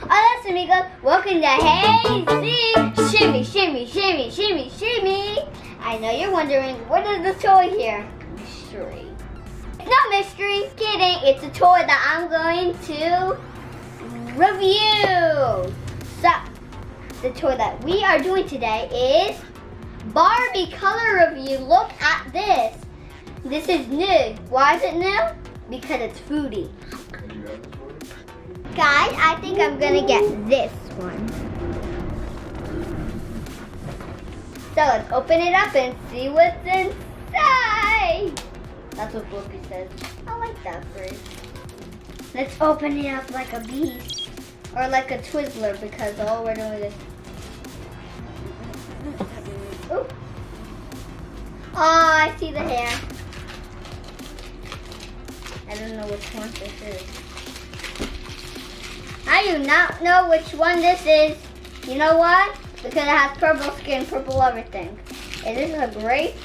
Hola amigos, welcome to Hey Z Shimmy, Shimmy, Shimmy, Shimmy, Shimmy. I know you're wondering, what is the toy here? Mystery. It's not mystery, kidding. It's a toy that I'm going to review. So, the toy that we are doing today is Barbie color review. Look at this. This is new. Why is it new? Because it's foodie. Guys, I think I'm gonna get this one. So let's open it up and see what's inside. That's what Barbie says. I like that phrase. Let's open it up like a beast. Or like a Twizzler, because all we're doing is... Ooh. Oh, I see the hair. I don't know which one this is. I do not know which one this is. You know why? Because it has purple skin, purple everything. Is this a grape?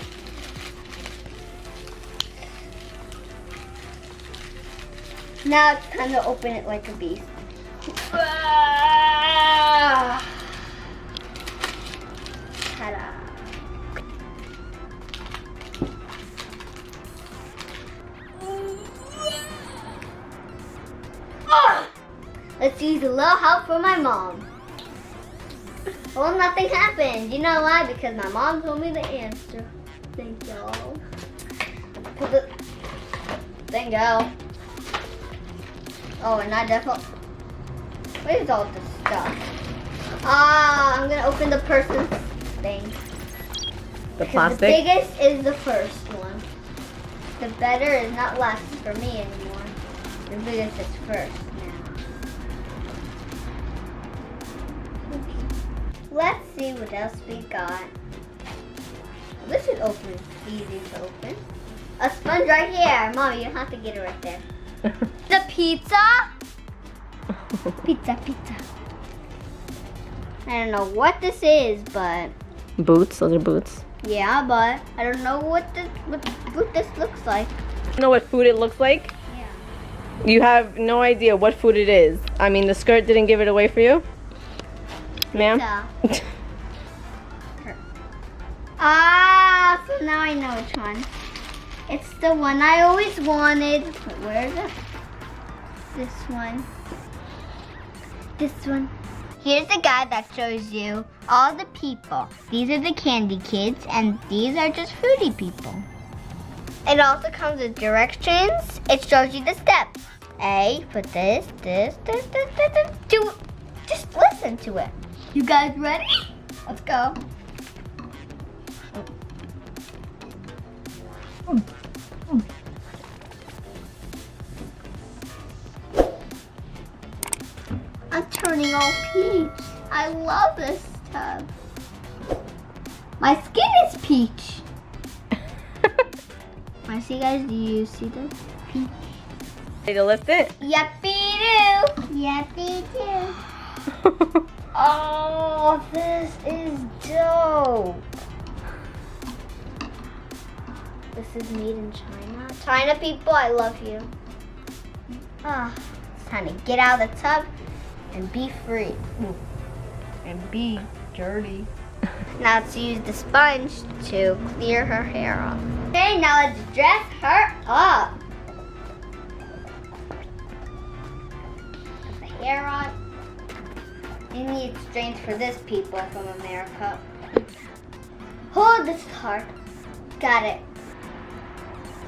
Now it's time to open it like a beast. Ta-da. Let's use a little help from my mom. Well, nothing happened. You know why? Because my mom told me the answer. Thank y'all. Put the thing out. Oh, and I definitely... Where's all this stuff? I'm gonna open the person's thing. The plastic? The biggest is the first one. The better is not last for me anymore. The biggest is first now. Let's see what else we got. This should open. Easy to open. A sponge right here. Mommy, you don't have to get it right there. The pizza. Pizza. I don't know what this is, but... Boots, those are boots. Yeah, but I don't know what this looks like. You know what food it looks like? Yeah. You have no idea what food it is. I mean, the skirt didn't give it away for you? Ma'am? So now I know which one. It's the one I always wanted. Where is it? This one. This one. Here's the guide that shows you all the people. These are the candy kids, and these are just foodie people. It also comes with directions. It shows you the steps. A, put this. Do, just listen to it. You guys ready? Let's go. I'm turning all peach. I love this tub. My skin is peach. I see, guys. Do you see the peach? Ready to lift it? Yuppie do. Yuppie do. Oh, this is dope. This is made in China. China people, I love you. It's time to get out of the tub and be free. And be dirty. Now let's use the sponge to clear her hair off. Okay, now let's dress her up. Put the hair on. You need strength for this, people from America. Hold this hard. Got it.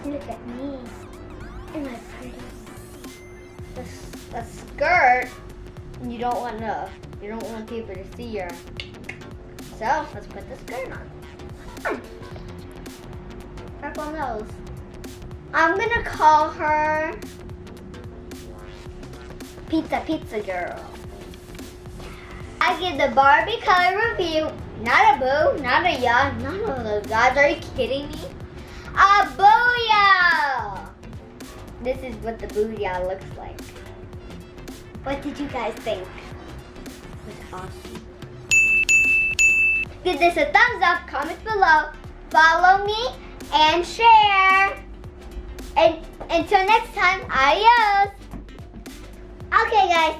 Look at me. Am I pretty? The skirt. You don't want people to see your. So let's put the skirt on. Purple nose. I'm gonna call her Pizza Girl. I give the Barbie color review. Not a boo, not a ya, none of those guys. Are you kidding me? A booyah! This is what the booyah looks like. What did you guys think? It was awesome. Give this a thumbs up, comment below, follow me, and share. And until next time, adios. Okay, guys.